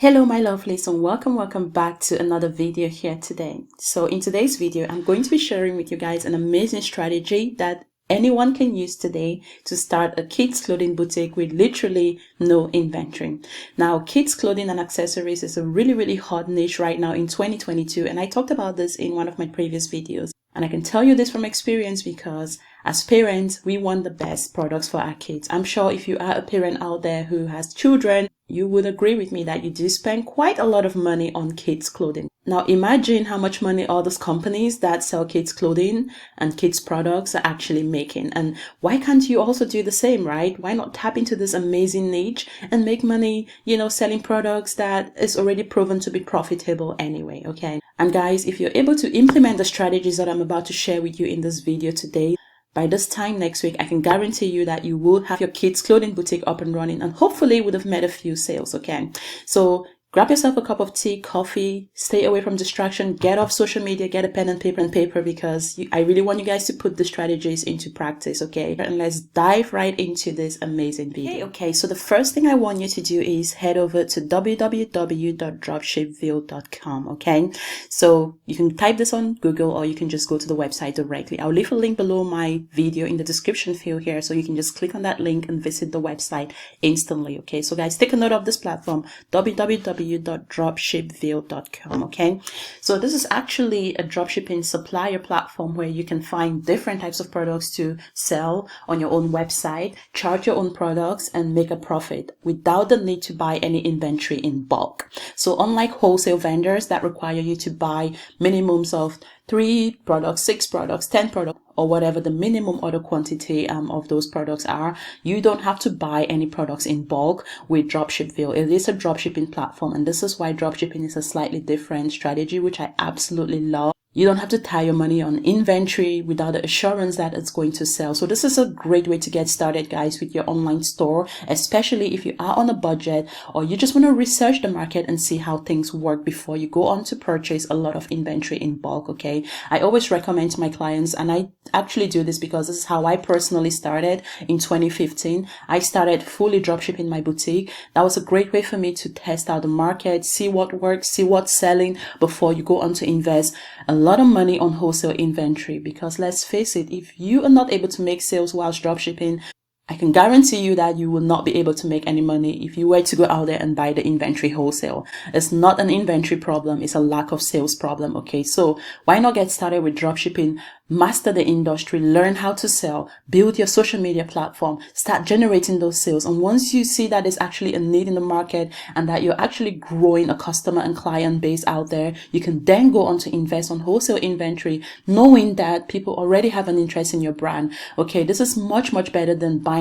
Hello my lovelies, and welcome back to another video here today. So in today's video, I'm going to be sharing with you guys an amazing strategy that anyone can use today to start a kids clothing boutique with literally no inventory. Now, kids clothing and accessories is a really hot niche right now in 2022, and I talked about this in one of my previous videos. And I can tell you this from experience because as parents, we want the best products for our kids. I'm sure if you are a parent out there who has children, you would agree with me that you do spend quite a lot of money on kids clothing. Now imagine how much money all those companies that sell kids clothing and kids products are actually making. And why can't you also do the same, right? Why not tap into this amazing niche and make money, selling products that is already proven to be profitable anyway, okay? And guys, if you're able to implement the strategies that I'm about to share with you in this video today, by this time next week, I can guarantee you that you will have your kids clothing boutique up and running, and hopefully would have made a few sales, okay? So grab yourself a cup of tea, coffee, stay away from distraction, get off social media, get a pen and paper because I really want you guys to put the strategies into practice, okay? And let's dive right into this amazing video. Okay, so the first thing I want you to do is head over to www.dropshipville.com, okay? So you can type this on Google or you can just go to the website directly. I'll leave a link below my video in the description field here, so you can just click on that link and visit the website instantly, okay? So guys, take a note of this platform, www.dropshipville.com, okay? So this is actually a dropshipping supplier platform where you can find different types of products to sell on your own website, charge your own products, and make a profit without the need to buy any inventory in bulk. So unlike wholesale vendors that require you to buy minimums of 3 products, 6 products, 10 products, or whatever the minimum order quantity of those products are, you don't have to buy any products in bulk with Dropshipville. It is a dropshipping platform, and this is why dropshipping is a slightly different strategy, which I absolutely love. You don't have to tie your money on inventory without the assurance that it's going to sell. So this is a great way to get started, guys, with your online store, especially if you are on a budget or you just want to research the market and see how things work before you go on to purchase a lot of inventory in bulk, okay? I always recommend to my clients, and I actually do this because this is how I personally started in 2015. I started fully dropshipping my boutique. That was a great way for me to test out the market, see what works, see what's selling before you go on to invest a lot of money on wholesale inventory. Because let's face it, if you are not able to make sales whilst dropshipping, I can guarantee you that you will not be able to make any money if you were to go out there and buy the inventory wholesale. It's not an inventory problem, it's a lack of sales problem, okay? So why not get started with dropshipping, master the industry, learn how to sell, build your social media platform, start generating those sales. And once you see that there's actually a need in the market and that you're actually growing a customer and client base out there, you can then go on to invest on wholesale inventory, knowing that people already have an interest in your brand, okay? This is much better than buying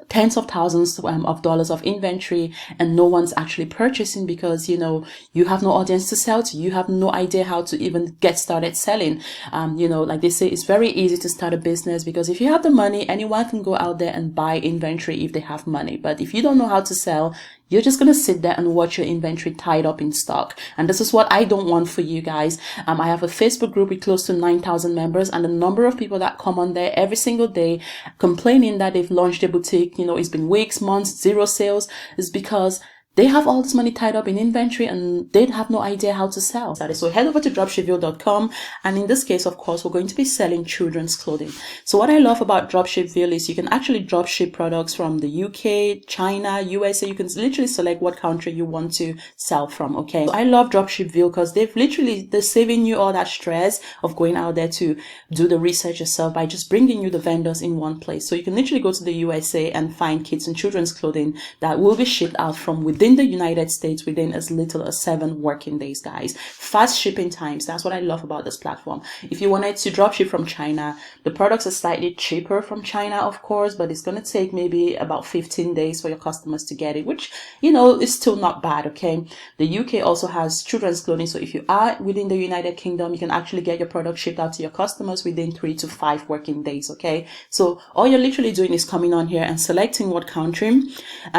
tens of thousands of dollars of inventory and no one's actually purchasing because you have no audience to sell to. You have no idea how to even get started selling. Like they say, it's very easy to start a business because if you have the money, anyone can go out there and buy inventory if they have money. But if you don't know how to sell, you're just going to sit there and watch your inventory tied up in stock. And this is what I don't want for you guys. I have a Facebook group with close to 9,000 members, and the number of people that come on there every single day complaining that they've launched a boutique, it's been weeks, months, 0 sales, is because they have all this money tied up in inventory and they have no idea how to sell. So head over to dropshipville.com, and in this case, of course, we're going to be selling children's clothing. So what I love about Dropshipville is you can actually dropship products from the UK, China, USA. You can literally select what country you want to sell from, okay? So I love Dropshipville because they're saving you all that stress of going out there to do the research yourself by just bringing you the vendors in one place. So you can literally go to the USA and find kids and children's clothing that will be shipped out from within the United States within as little as 7 working days, guys. Fast shipping times. That's what I love about this platform. If you wanted to dropship from China, the products are slightly cheaper from China, of course, but it's going to take maybe about 15 days for your customers to get it, which, is still not bad, okay? The UK also has children's clothing. So if you are within the United Kingdom, you can actually get your product shipped out to your customers within 3 to 5 working days, okay? So all you're literally doing is coming on here and selecting what country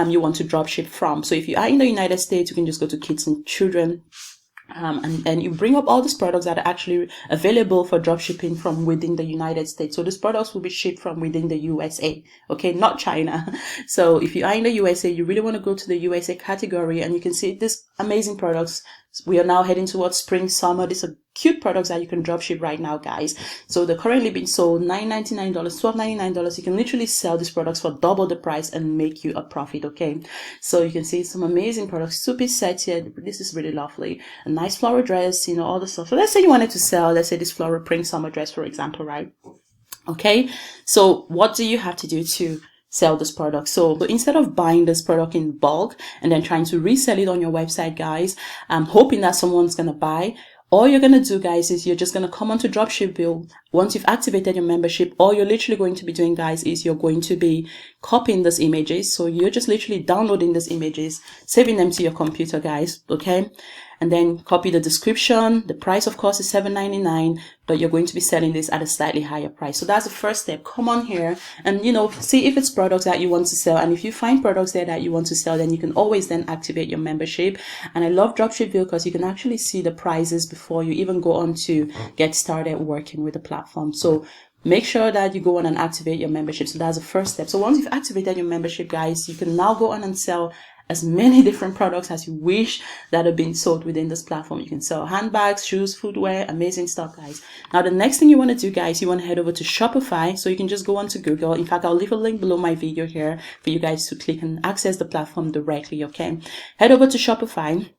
you want to dropship from. So if you are in the United States, you can just go to kids and children and you bring up all these products that are actually available for dropshipping from within the United States. So these products will be shipped from within the USA, okay, not China. So if you are in the USA, you really want to go to the USA category, and you can see these amazing products. We are now heading towards spring, summer. These are cute products that you can dropship right now, guys. So they're currently being sold $9.99, $12.99. You can literally sell these products for double the price and make you a profit, okay? So you can see some amazing products, super set here. This is really lovely. A nice floral dress, you know, all the stuff. So let's say you wanted to sell, let's say this floral print summer dress, for example, right? Okay, so what do you have to do to sell this product? So instead of buying this product in bulk and then trying to resell it on your website, guys, hoping that someone's gonna buy, all you're gonna do, guys, is you're just gonna come onto DROPSHIPVILLE. Once you've activated your membership, all you're literally going to be doing, guys, is you're going to be copying these images. So you're just literally downloading these images, saving them to your computer, guys, okay? And then copy the description. The price, of course, is $7.99, but you're going to be selling this at a slightly higher price. So that's the first step. Come on here and, you know, see if it's products that you want to sell. And if you find products there that you want to sell, then you can always then activate your membership. And I love DROPSHIPVILLE because you can actually see the prices before you even go on to get started working with the platform. So make sure that you go on and activate your membership. So that's the first step. So once you've activated your membership, guys, you can now go on and sell as many different products as you wish that are being sold within this platform. You can sell handbags, shoes, footwear, amazing stuff, guys. Now, the next thing you want to do, guys, you want to head over to Shopify. So you can just go on to Google. In fact, I'll leave a link below my video here for you guys to click and access the platform directly, okay? Head over to Shopify.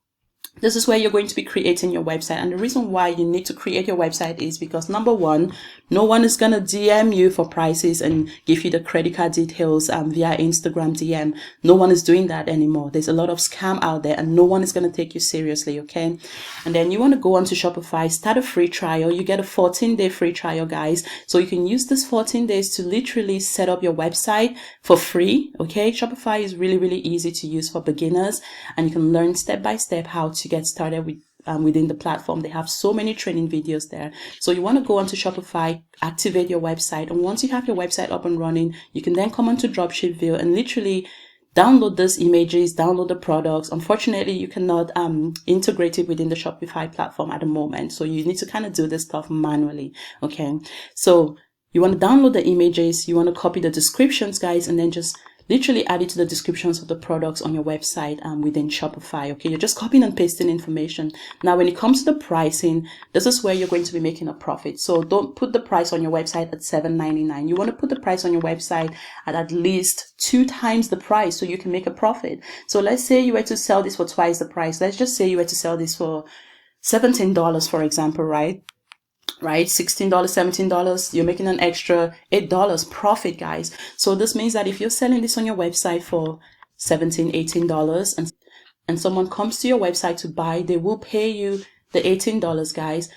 This is where you're going to be creating your website. And the reason why you need to create your website is because, number one, no one is going to DM you for prices and give you the credit card details via Instagram DM. No one is doing that anymore. There's a lot of scam out there and no one is going to take you seriously, okay? And then you want to go onto Shopify, start a free trial. You get a 14-day free trial, guys. So you can use this 14 days to literally set up your website for free, okay? Shopify is really, really easy to use for beginners, and you can learn step by step how to get started with within the platform. They have so many training videos there. So you want to go onto Shopify, activate your website, and once you have your website up and running, you can then come onto DROPSHIPVILLE and literally download these images, download the products. Unfortunately, you cannot integrate it within the Shopify platform at the moment. So you need to kind of do this stuff manually, okay? So you want to download the images, you want to copy the descriptions, guys, and then just literally add it to the descriptions of the products on your website within Shopify, okay? You're just copying and pasting information. Now, when it comes to the pricing, this is where you're going to be making a profit. So don't put the price on your website at $7.99. You want to put the price on your website at least 2 times the price so you can make a profit. So let's say you were to sell this for twice the price. Let's just say you were to sell this for $17, for example, right? $16, $17, you're making an extra $8 profit, guys. So this means that if you're selling this on your website for $17, $18 and someone comes to your website to buy, they will pay you the $18, guys.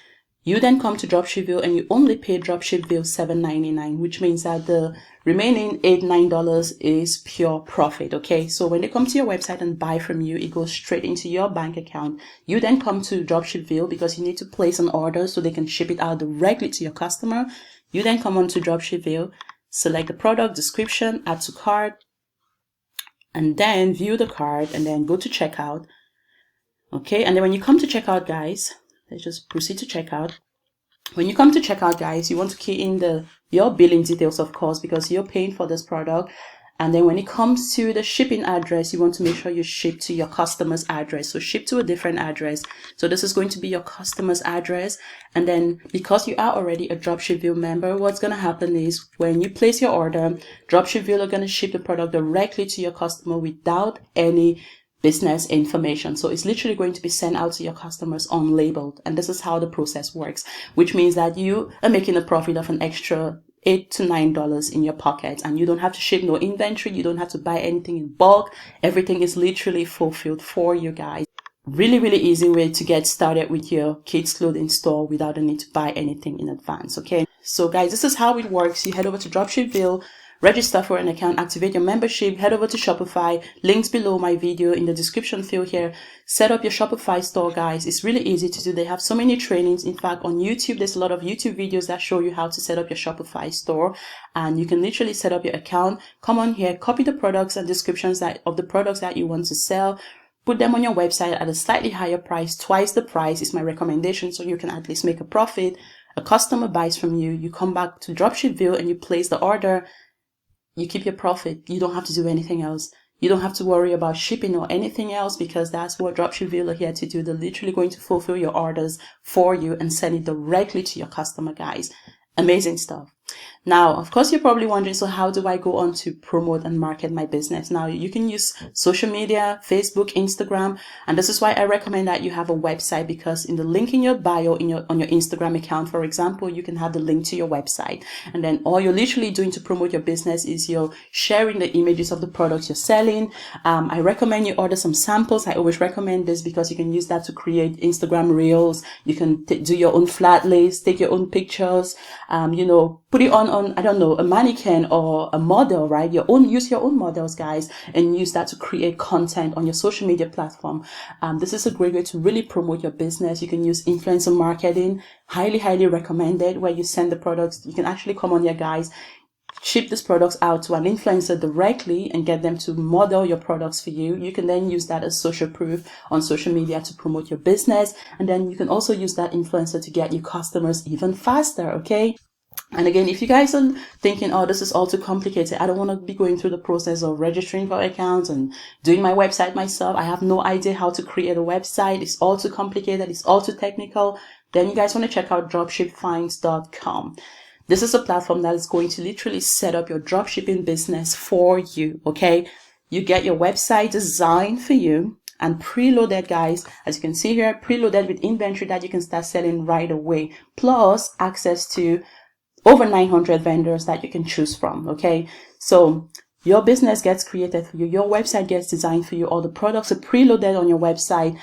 You then come to DROPSHIPVILLE and you only pay DROPSHIPVILLE $7.99, which means that the remaining $8, $9 is pure profit, okay? So when they come to your website and buy from you, it goes straight into your bank account. You then come to DROPSHIPVILLE because you need to place an order so they can ship it out directly to your customer. You then come on to DROPSHIPVILLE, select the product description, add to cart, and then view the cart and then go to checkout, okay? And then when you come to checkout, guys, let's just proceed to checkout. When you come to checkout, guys, you want to key in your billing details, of course, because you're paying for this product. And then when it comes to the shipping address, you want to make sure you ship to your customer's address. So ship to a different address. So this is going to be your customer's address. And then because you are already a DROPSHIPVILLE member, what's going to happen is when you place your order, DROPSHIPVILLE are going to ship the product directly to your customer without any business information. So it's literally going to be sent out to your customers unlabeled. And this is how the process works, which means that you are making a profit of an extra $8 to $9 in your pocket, and you don't have to ship no inventory. You don't have to buy anything in bulk. Everything is literally fulfilled for you guys. Really, really easy way to get started with your kids clothing store without the need to buy anything in advance, okay? So guys, this is how it works. You head over to DROPSHIPVILLE, register for an account, activate your membership, head over to Shopify, links below my video in the description field here. Set up your Shopify store, guys. It's really easy to do. They have so many trainings. In fact, on YouTube, there's a lot of YouTube videos that show you how to set up your Shopify store, and you can literally set up your account. Come on here, copy the products and descriptions of the products that you want to sell. put them on your website at a slightly higher price. Twice the price is my recommendation, so you can at least make a profit. A customer buys from you, you come back to Dropshipville and you place the order. You keep your profit. You don't have to do anything else. You don't have to worry about shipping or anything else, because that's what Dropshipville are here to do. They're literally going to fulfill your orders for you and send it directly to your customer, guys. Amazing stuff. Now, of course, you're probably wondering, so how do I go on to promote and market my business? Now, you can use social media, Facebook, Instagram, and this is why I recommend that you have a website, because in the link in your bio on your Instagram account, for example, you can have the link to your website. And then all you're literally doing to promote your business is you're sharing the images of the products you're selling. I recommend you order some samples. I always recommend this because you can use that to create Instagram reels. You can do your own flat lays, take your own pictures, put it on, I don't know, a mannequin or a model, right? Use your own models, guys, and use that to create content on your social media platform. This is a great way to really promote your business. You can use influencer marketing, highly recommended, where you send the products. You can actually come on here, guys, ship these products out to an influencer directly and get them to model your products for you. You can then use that as social proof on social media to promote your business. And then you can also use that influencer to get you customers even faster, okay? And again, if you guys are thinking, oh, this is all too complicated, I don't want to be going through the process of registering for accounts and doing my website myself, I have no idea how to create a website, it's all too complicated, it's all too technical, then you guys want to check out dropshipfinds.com. This is a platform that is going to literally set up your dropshipping business for you, okay? You get your website designed for you and preloaded, guys, as you can see here, preloaded with inventory that you can start selling right away, plus access to over 900 vendors that you can choose from, okay? So your business gets created for you, your website gets designed for you, all the products are preloaded on your website,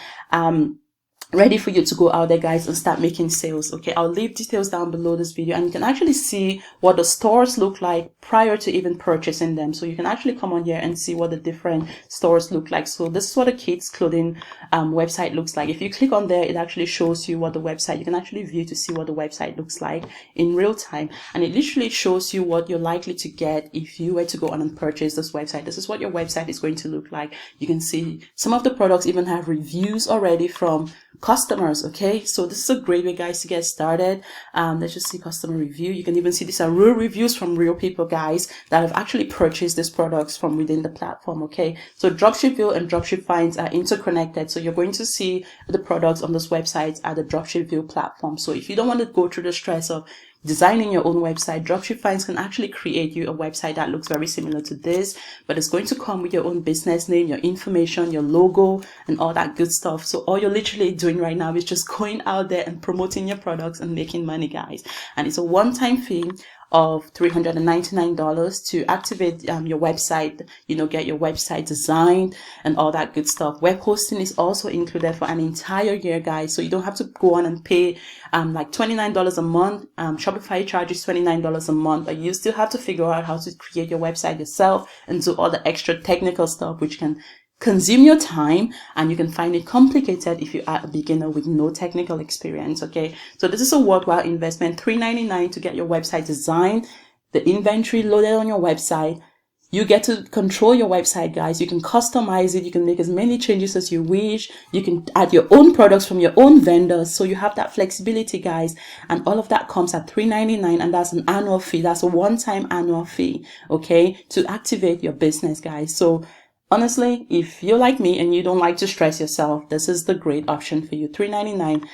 ready for you to go out there, guys, and start making sales, okay? I'll leave details down below this video, and you can actually see what the stores look like prior to even purchasing them. So you can actually come on here and see what the different stores look like. So this is what a kids clothing website looks like. If you click on there, it actually shows you what the website, you can actually view to see what the website looks like in real time, and it literally shows you what you're likely to get if you were to go on and purchase this website. This is what your website is going to look like. You can see some of the products even have reviews already from customers, okay? So this is a great way, guys, to get started. Let's just see customer review. You can even see these are real reviews from real people, guys, that have actually purchased these products from within the platform, okay? So Dropshipville and Dropship Finds are interconnected, so you're going to see the products on this website at the Dropshipville platform. So if you don't want to go through the stress of designing your own website, Dropship Finds can actually create you a website that looks very similar to this, but it's going to come with your own business name, your information, your logo, and all that good stuff. So all you're literally doing right now is just going out there and promoting your products and making money, guys. And it's a one-time fee of $399 to activate your website, get your website designed and all that good stuff. Web hosting is also included for an entire year, guys, so you don't have to go on and pay like $29 a month. Shopify charges $29 a month, but you still have to figure out how to create your website yourself and do all the extra technical stuff, which can consume your time, and you can find it complicated if you are a beginner with no technical experience, okay? So this is a worthwhile investment. $399 to get your website designed, the inventory loaded on your website. You get to control your website, guys. You can customize it. You can make as many changes as you wish. You can add your own products from your own vendors. So you have that flexibility, guys. And all of that comes at $399, and that's an annual fee. That's a one-time annual fee, okay, to activate your business, guys. So honestly, if you're like me and you don't like to stress yourself, this is the great option for you. $399.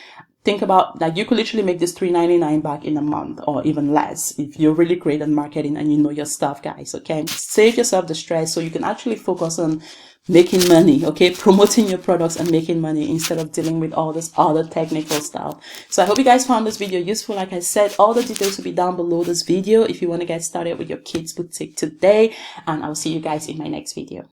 Think about that, you could literally make this $399 back in a month or even less if you're really great at marketing and you know your stuff, guys, okay? Save yourself the stress so you can actually focus on making money, okay? Promoting your products and making money instead of dealing with all this other technical stuff. So I hope you guys found this video useful. Like I said, all the details will be down below this video if you want to get started with your kids boutique today, and I'll see you guys in my next video.